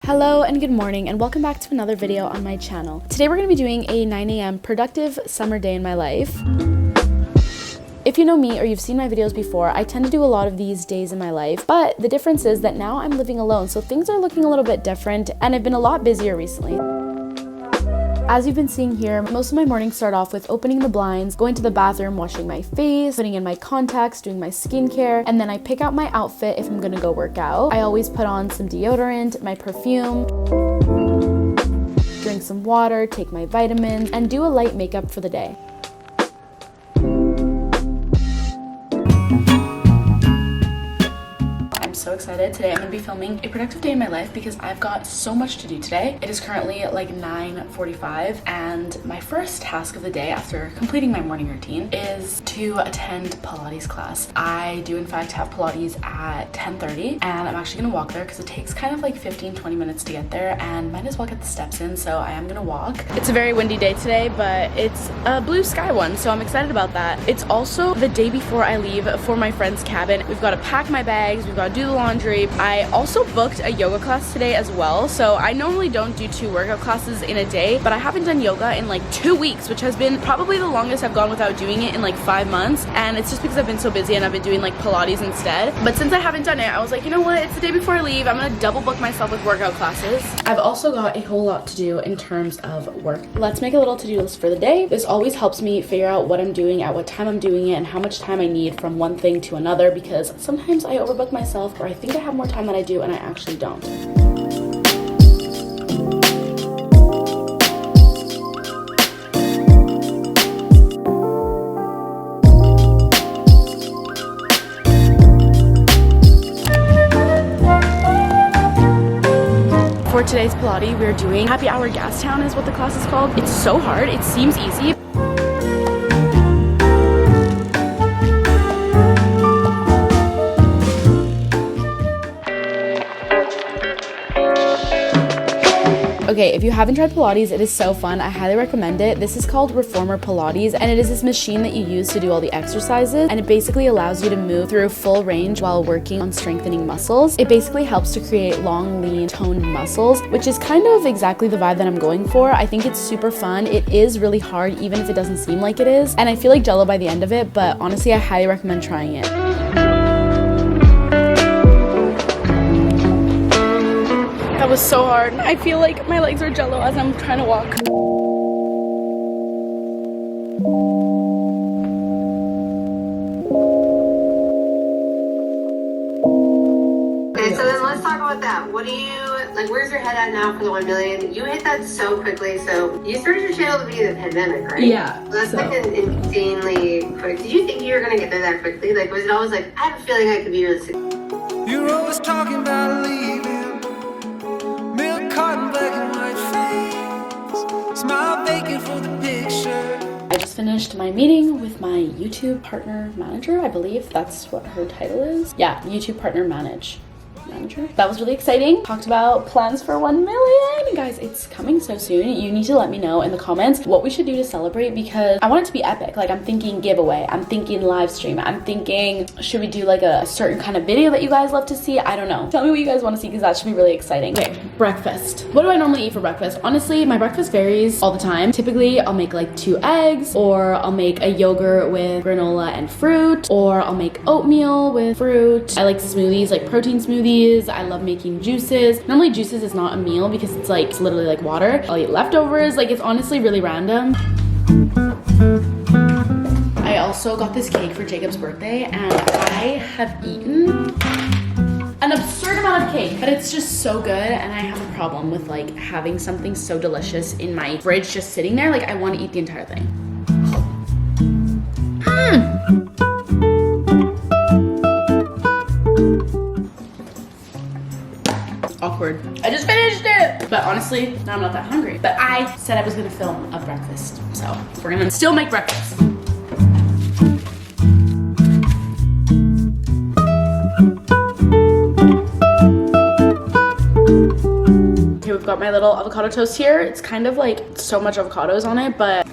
Hello and good morning and welcome back to another video on my channel. Today we're going to be doing a 9 a.m. productive summer day in my life. If you know me or you've seen my videos before, I tend to do a lot of these days in my life, but the difference is that now I'm living alone, so things are looking a little bit different and I've been a lot busier recently. As you've been seeing here, most of my mornings start off with opening the blinds, going to the bathroom, washing my face, putting in my contacts, doing my skincare, and then I pick out my outfit if I'm gonna go work out. I always put on some deodorant, my perfume, drink some water, take my vitamins, and do a light makeup for the day. So excited. Today I'm going to be filming a productive day in my life because I've got so much to do today. It is currently like 9:45 and my first task of the day after completing my morning routine is to attend Pilates class. I do in fact have Pilates at 10:30 and I'm actually going to walk there because it takes kind of like 15-20 minutes to get there and might as well get the steps in, so I am going to walk. It's a very windy day today, but it's a blue sky one, so I'm excited about that. It's also the day before I leave for my friend's cabin. We've got to pack my bags, we've got to do the laundry. I also booked a yoga class today as well, so I normally don't do 2 workout classes in a day, but I haven't done yoga in like 2 weeks, which has been probably the longest I've gone without doing it in like 5 months, and it's just because I've been so busy and I've been doing like Pilates instead. But since I haven't done it, I was like, you know what, it's the day before I leave, I'm gonna double book myself with workout classes. I've also got a whole lot to do in terms of work. Let's make a little to-do list for the day. This always helps me figure out what I'm doing, at what time I'm doing it, and how much time I need from one thing to another, because sometimes I overbook myself or I think I have more time than I do and I actually don't. For today's Pilates, we're doing Happy Hour Gastown is what the class is called. It's so hard, it seems easy. Okay, if you haven't tried Pilates, it is so fun. I highly recommend it. This is called Reformer Pilates, and it is this machine that you use to do all the exercises, and it basically allows you to move through full range while working on strengthening muscles. It basically helps to create long, lean, toned muscles, which is kind of exactly the vibe that I'm going for. I think it's super fun. It is really hard, even if it doesn't seem like it is, and I feel like jello by the end of it, but honestly, I highly recommend trying it. That was so hard. I feel like my legs are jello as I'm trying to walk. Okay, so then let's talk about that. What do you, like, where's your head at now for the 1 million? You hit that so quickly, so you started your channel at the beginning of the pandemic, right? Yeah. So that's like an insanely quick. Did you think you were gonna get there that quickly? Like, was it always like, I have a feeling I could be really successful? You're always talking about leaving. Cotton black and white face, smile vacant for the picture. I just finished my meeting with my YouTube partner manager. I believe that's what her title is. Yeah, YouTube partner manager. That was really exciting. Talked about plans for 1 million. Guys, it's coming so soon. You need to let me know in the comments what we should do to celebrate, because I want it to be epic. Like, I'm thinking giveaway, I'm thinking live stream, I'm thinking, should we do like a certain kind of video that you guys love to see? I don't know. Tell me what you guys want to see, because that should be really exciting. Okay, breakfast. What do I normally eat for breakfast? Honestly, my breakfast varies all the time. Typically, I'll make like 2 eggs, or I'll make a yogurt with granola and fruit, or I'll make oatmeal with fruit. I like smoothies, like protein smoothies. I love making juices. Normally juices is not a meal because it's literally like water. I'll eat leftovers. Like, it's honestly really random. I also got this cake for Jacob's birthday and I have eaten an absurd amount of cake, but it's just so good, and I have a problem with like having something so delicious in my fridge just sitting there. Like, I want to eat the entire thing. Awkward. I just finished it! But honestly, now I'm not that hungry. But I said I was gonna film a breakfast, so we're gonna still make breakfast. Okay, we've got my little avocado toast here. It's kind of like so much avocados on it, but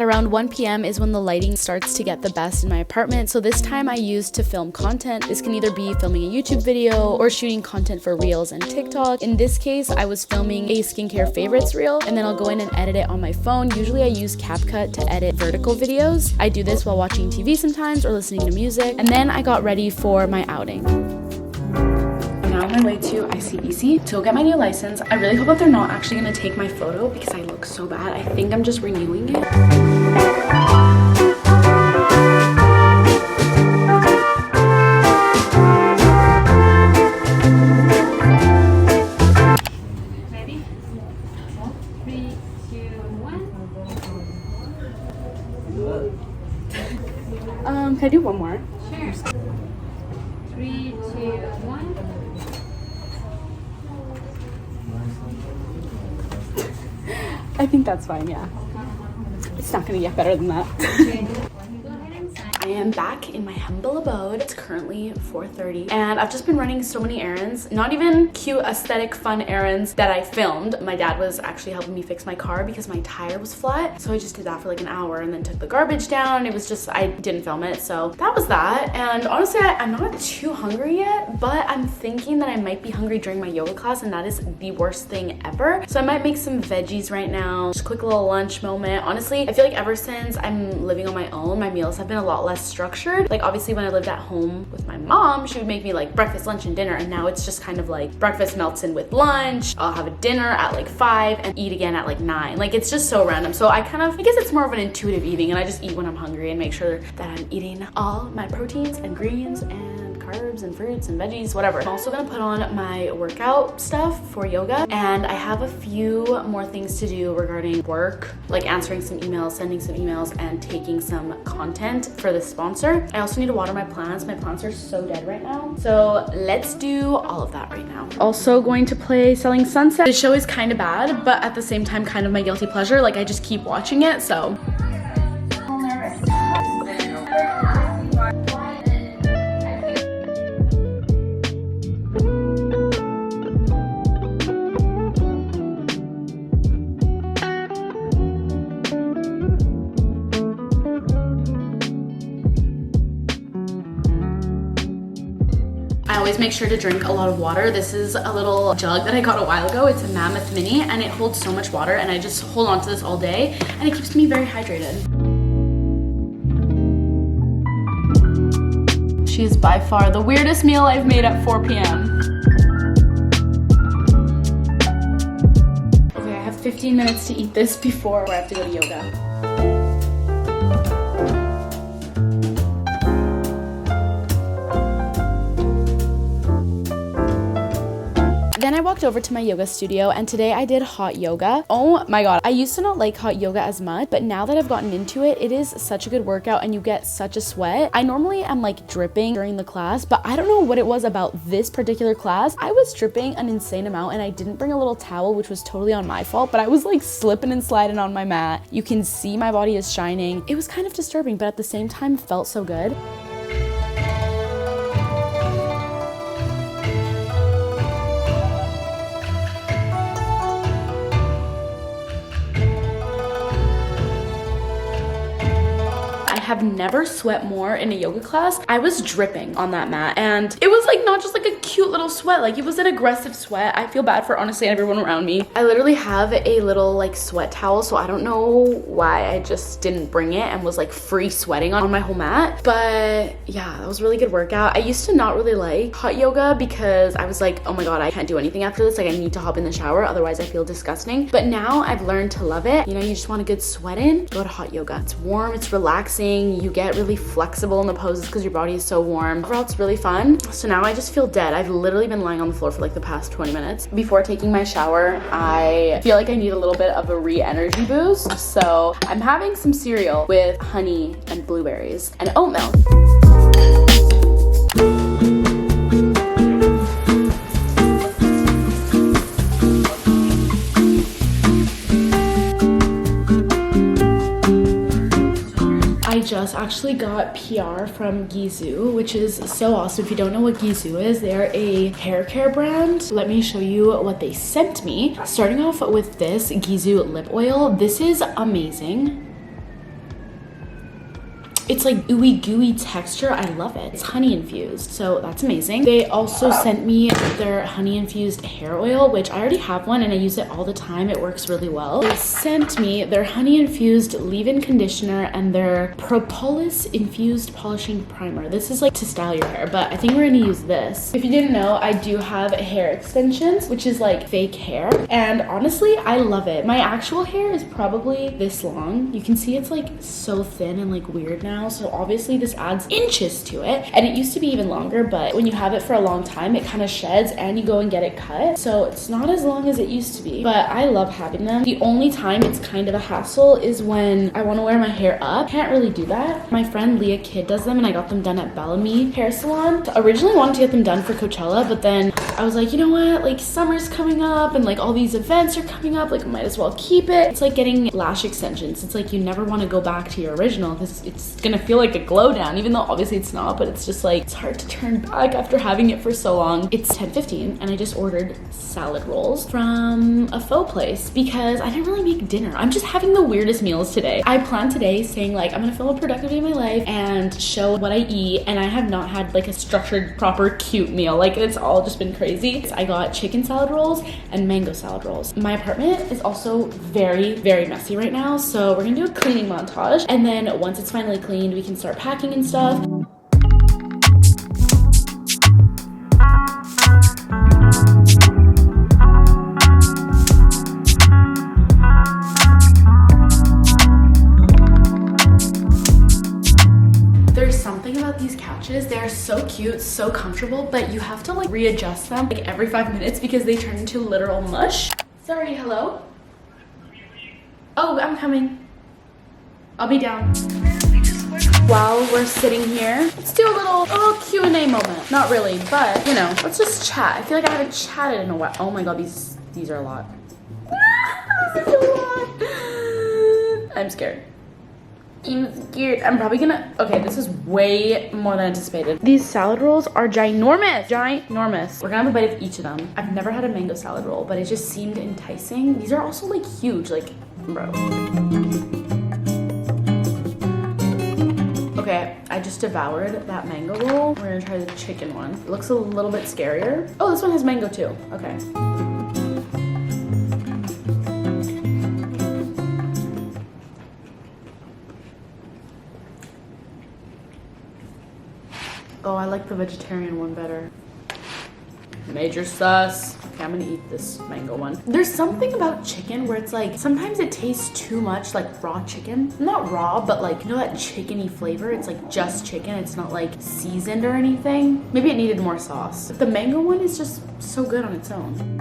At around 1 p.m. is when the lighting starts to get the best in my apartment, so this time I use to film content. This can either be filming a YouTube video or shooting content for Reels and TikTok. In this case, I was filming a skincare favorites reel, and then I'll go in and edit it on my phone. Usually I use CapCut to edit vertical videos. I do this while watching TV sometimes or listening to music. And then I got ready for my outing. I'm now on my way to ICBC to go get my new license. I really hope that they're not actually gonna take my photo because I look so bad. I think I'm just renewing it. Ready? 3, 2, 1. Can I do one more? Sure. 3, 2, 1. I think that's fine, yeah. It's not gonna get better than that. Go ahead and sign. I am back in my humble abode. It's currently 4:30 and I've just been running so many errands, not even cute, aesthetic, fun errands that I filmed. My dad was actually helping me fix my car because my tire was flat. So I just did that for like an hour and then took the garbage down. It was just, I didn't film it. So that was that. And honestly, I'm not too hungry yet, but I'm thinking that I might be hungry during my yoga class and that is the worst thing ever. So I might make some veggies right now. Just a quick little lunch moment. Honestly, I feel like ever since I'm living on my own, my meals have been a lot less structured. Like obviously when I lived at home with my mom, she would make me like breakfast, lunch, and dinner, and now it's just kind of like breakfast melts in with lunch. I'll have a dinner at like 5 and eat again at like 9. Like it's just so random. So I guess it's more of an intuitive eating and I just eat when I'm hungry and make sure that I'm eating all my proteins and greens and carbs and fruits and veggies, whatever. I'm also gonna put on my workout stuff for yoga, and I have a few more things to do regarding work, like answering some emails, sending some emails, and taking some content for the sponsor. I also need to water my plants. My plants are so dead right now. So let's do all of that right now. Also going to play Selling Sunset. The show is kind of bad, but at the same time kind of my guilty pleasure. Like I just keep watching it, so. I always make sure to drink a lot of water. This is a little jug that I got a while ago. It's a Mammoth Mini and it holds so much water and I just hold on to this all day and it keeps me very hydrated. She is by far the weirdest meal I've made at 4 p.m. Okay, I have 15 minutes to eat this before I have to go to yoga. Then I walked over to my yoga studio and today I did hot yoga. Oh my god, I used to not like hot yoga as much, but now that I've gotten into it, it is such a good workout and you get such a sweat. I normally am like dripping during the class, but I don't know what it was about this particular class. I was dripping an insane amount and I didn't bring a little towel, which was totally on my fault, but I was like slipping and sliding on my mat. You can see my body is shining. It was kind of disturbing, but at the same time felt so good. Have never sweat more in a yoga class. I was dripping on that mat and it was like not just like a cute little sweat, like it was an aggressive sweat. I feel bad for honestly everyone around me. I literally have a little like sweat towel, so I don't know why I just didn't bring it and was like free sweating on my whole mat. But yeah, that was a really good workout. I used to not really like hot yoga because I was like, oh my god, I can't do anything after this. Like I need to hop in the shower, otherwise I feel disgusting. But now I've learned to love it. You know, you just want a good sweat in, go to hot yoga. It's warm, it's relaxing. You get really flexible in the poses because your body is so warm. Overall, it's really fun. So now I just feel dead. I've literally been lying on the floor for like the past 20 minutes. Before taking my shower, I feel like I need a little bit of a re-energy boost. So I'm having some cereal with honey and blueberries and oat milk. I just actually got PR from Gizu, which is so awesome. If you don't know what Gizu is, they're a hair care brand. Let me show you what they sent me. Starting off with this Gizu lip oil. This is amazing. It's like ooey gooey texture. I love it. It's honey infused, so that's amazing. They also sent me their honey infused hair oil, which I already have one and I use it all the time. It works really well. They sent me their honey infused leave-in conditioner and their propolis infused polishing primer. This is like to style your hair, but I think we're gonna use this. If you didn't know, I do have hair extensions, which is like fake hair, and honestly I love it. My actual hair is probably this long. You can see it's like so thin and like weird now, so obviously this adds inches to it, and it used to be even longer, but when you have it for a long time it kind of sheds and you go and get it cut, so it's not as long as it used to be. But I love having them. The only time it's kind of a hassle is when I want to wear my hair up. Can't really do that. My friend Leah Kidd does them and I got them done at Bellamy Hair Salon. So originally wanted to get them done for Coachella, but then I was like, you know what, like summer's coming up and like all these events are coming up, like I might as well keep it. It's like getting lash extensions. It's like you never want to go back to your original because it's gonna feel like a glow down, even though obviously it's not, but it's just like it's hard to turn back after having it for so long. It's 10:15 and I just ordered salad rolls from a faux place because I didn't really make dinner. I'm just having the weirdest meals today. I planned today saying like I'm gonna film a productive day in my life and show what I eat, and I have not had like a structured, proper, cute meal. Like it's all just been crazy. I got chicken salad rolls and mango salad rolls. My apartment is also very, very messy right now, so we're gonna do a cleaning montage, and then once it's finally cleaned, we can start packing and stuff. They're so cute, so comfortable, but you have to like readjust them like every 5 minutes because they turn into literal mush. Sorry, hello? Oh, I'm coming. I'll be down. While we're sitting here, let's do a little Q&A moment. Not really, but you know, let's just chat. I feel like I haven't chatted in a while. Oh my god, these are a lot. This is a lot. I'm scared. I'm scared. I'm probably gonna, okay, this is way more than anticipated. These salad rolls are ginormous. Ginormous. We're gonna have a bite of each of them. I've never had a mango salad roll, but it just seemed enticing. These are also like huge, like, bro. Okay, I just devoured that mango roll. We're gonna try the chicken one. It looks a little bit scarier. Oh, this one has mango too. Okay. Oh, I like the vegetarian one better. Major sus. Okay, I'm gonna eat this mango one. There's something about chicken where it's like, sometimes it tastes too much like raw chicken. Not raw, but like, you know that chickeny flavor? It's like just chicken. It's not like seasoned or anything. Maybe it needed more sauce. The mango one is just so good on its own.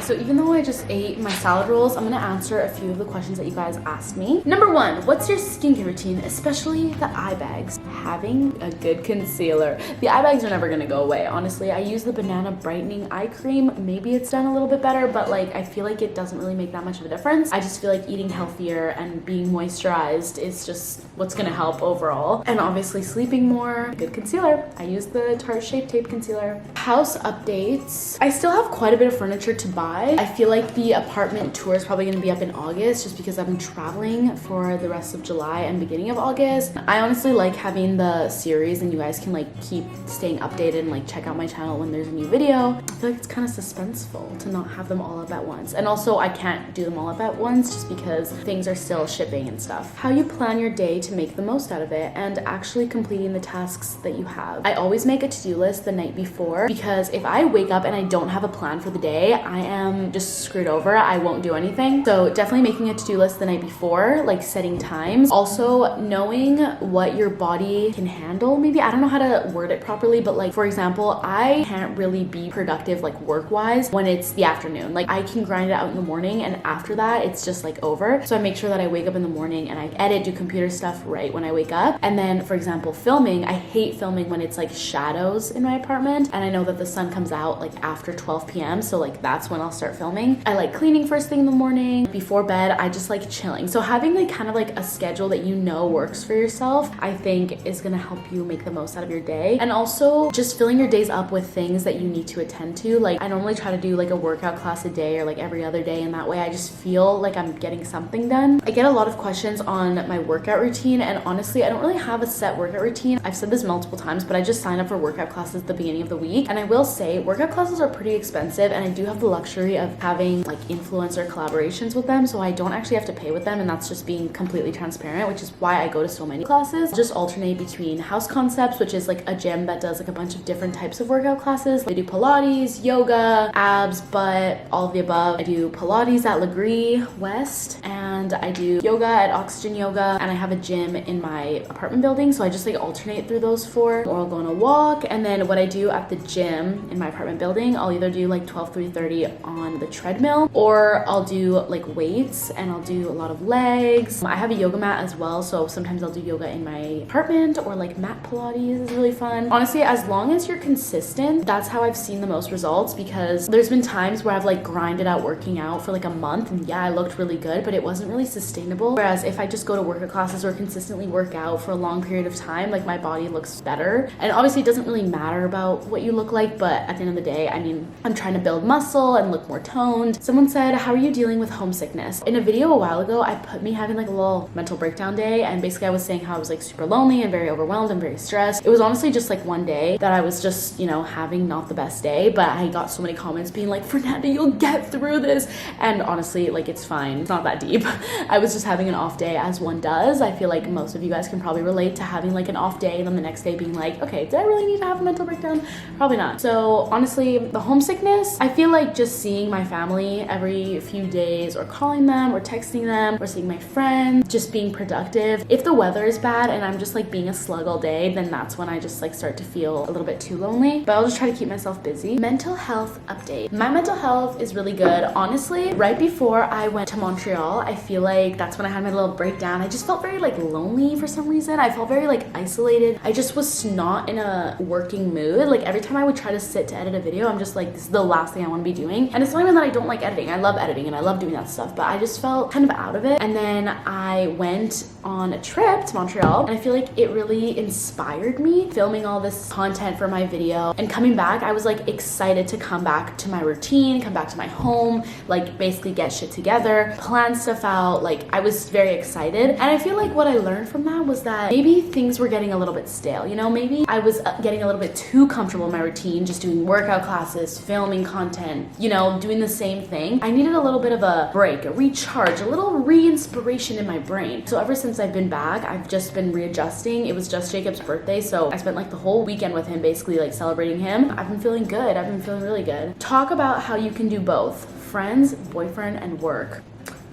So even though I just ate my salad rolls, I'm gonna answer a few of the questions that you guys asked me. Number one, what's your skincare routine, especially the eye bags? Having a good concealer. The eye bags are never gonna go away, honestly. I use the Banana Brightening Eye Cream. Maybe it's done a little bit better, but like I feel like it doesn't really make that much of a difference. I just feel like eating healthier and being moisturized is just what's gonna help overall. And obviously sleeping more. Good concealer. I use the Tarte Shape Tape Concealer. House updates. I still have quite a bit of furniture to buy. I feel like the apartment tour is probably going to be up in August just because I'm traveling for the rest of July and beginning of August. I honestly like having the series and you guys can like keep staying updated and like check out my channel when there's a new video. I feel like it's kind of suspenseful to not have them all up at once. And also I can't do them all up at once just because things are still shipping and stuff. How you plan your day to make the most out of it and actually completing the tasks that you have. I always make a to-do list the night before because if I wake up and I don't have a plan for the day, I am just screwed over. I won't do anything. So definitely making a to-do list the night before, like setting times. Also knowing what your body can handle. Maybe, I don't know how to word it properly, but like for example, I can't really be productive like work-wise when it's the afternoon. Like I can grind it out in the morning and after that it's just like over. So I make sure that I wake up in the morning and I edit, do computer stuff stuff right when I wake up. And then, for example, filming, I hate filming when it's like shadows in my apartment, and I know that the sun comes out like after 12 p.m. so like that's when I'll start filming. I like cleaning first thing in the morning. Before bed, I just like chilling. So having like kind of like a schedule that you know works for yourself, I think is gonna help you make the most out of your day. And also just filling your days up with things that you need to attend to. Like I normally try to do like a workout class a day or like every other day, and that way I just feel like I'm getting something done. I get a lot of questions on my workout routine, and honestly I don't really have a set workout routine. I've said this multiple times, but I just sign up for workout classes at the beginning of the week, and I will say workout classes are pretty expensive, and I do have the luxury of having like influencer collaborations with them, so I don't actually have to pay with them, and that's just being completely transparent, which is why I go to so many classes. Just alternate between House Concepts, which is like a gym that does like a bunch of different types of workout classes. They do Pilates, yoga, abs, butt, all of the above. I do Pilates at Legree West, and I do yoga at Oxygen Yoga, and I have a gym in my apartment building, so I just like alternate through those four. Or I'll go on a walk, and then what I do at the gym in my apartment building, I'll either do like 12 through 30 on the treadmill, or I'll do like weights, and I'll do a lot of legs. I have a yoga mat as well, so sometimes I'll do yoga in my apartment, or like mat Pilates is really fun. Honestly, as long as you're consistent, that's how I've seen the most results, because there's been times where I've like grinded out working out for like a month, and yeah, I looked really good, but it wasn't really sustainable. Whereas if I just go to workout classes or consistently work out for a long period of time, like my body looks better. And obviously it doesn't really matter about what you look like, but at the end of the day, I mean, I'm trying to build muscle and look more toned. Someone said, how are you dealing with homesickness? In a video a while ago, I put me having like a little mental breakdown day, and basically I was saying how I was like super lonely and very overwhelmed and very stressed. It was honestly just like one day that I was just, you know, having not the best day, but I got so many comments being like, Fernanda, you'll get through this. And honestly, like, it's fine. It's not that deep. I was just having an off day, as one does. I feel like most of you guys can probably relate to having like an off day and then the next day being like, okay, did I really need to have a mental breakdown? Probably not. So honestly, the homesickness, I feel like just seeing my family every few days, or calling them or texting them or seeing my friends, just being productive. If the weather is bad and I'm just like being a slug all day, then that's when I just like start to feel a little bit too lonely, but I'll just try to keep myself busy. Mental health update. My mental health is really good. Honestly, right before I went to Montreal, I feel like that's when I had my little breakdown. I just felt very like lonely for some reason. I felt very like isolated. I just was not in a working mood. Like every time I would try to sit to edit a video, I'm just like, this is the last thing I want to be doing. And it's not even that I don't like editing. I love editing and I love doing that stuff, but I just felt kind of out of it. And then I went on a trip to Montreal, and I feel like it really inspired me, filming all this content for my video. And coming back, I was like excited to come back to my routine, come back to my home, like basically get shit together, plan stuff out. Like I was very excited. And I feel like what I learned from that was that maybe things were getting a little bit stale. You know, maybe I was getting a little bit too comfortable in my routine, just doing workout classes, filming content, you know, doing the same thing. I needed a little bit of a break, a recharge, a little re-inspiration in my brain. So ever since I've been back, I've just been readjusting. It was just Jacob's birthday, so I spent like the whole weekend with him, basically like celebrating him. I've been feeling good. I've been feeling really good. Talk about how you can do both: friends, boyfriend, and work.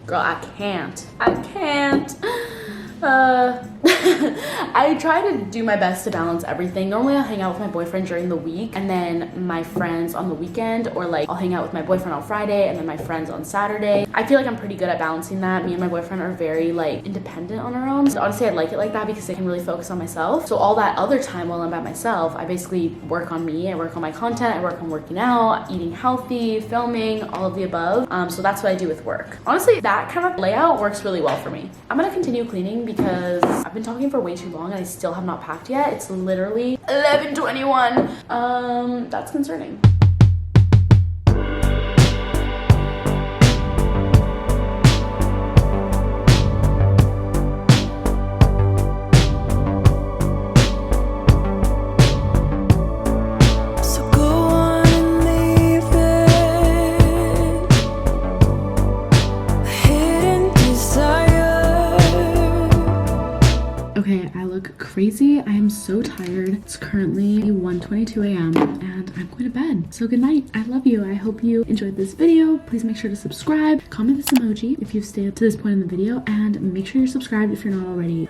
Girl, I can't. I try to do my best to balance everything. Normally I'll hang out with my boyfriend during the week, and then my friends on the weekend, or like I'll hang out with my boyfriend on Friday and then my friends on Saturday. I feel like I'm pretty good at balancing that. Me and my boyfriend are very like independent on our own. So honestly, I like it like that because I can really focus on myself. So all that other time while I'm by myself, I basically work on me. I work on my content. I work on working out, eating healthy, filming, all of the above. So that's what I do with work. Honestly, that kind of layout works really well for me. I'm gonna continue cleaning because I've been talking for way too long and I still have not packed yet. It's literally 11:21. That's concerning. Okay, I look crazy. I am so tired. It's currently 1:22 a.m. and I'm going to bed. So good night. I love you. I hope you enjoyed this video. Please make sure to subscribe, comment this emoji if you've stayed up to this point in the video, and make sure you're subscribed if you're not already.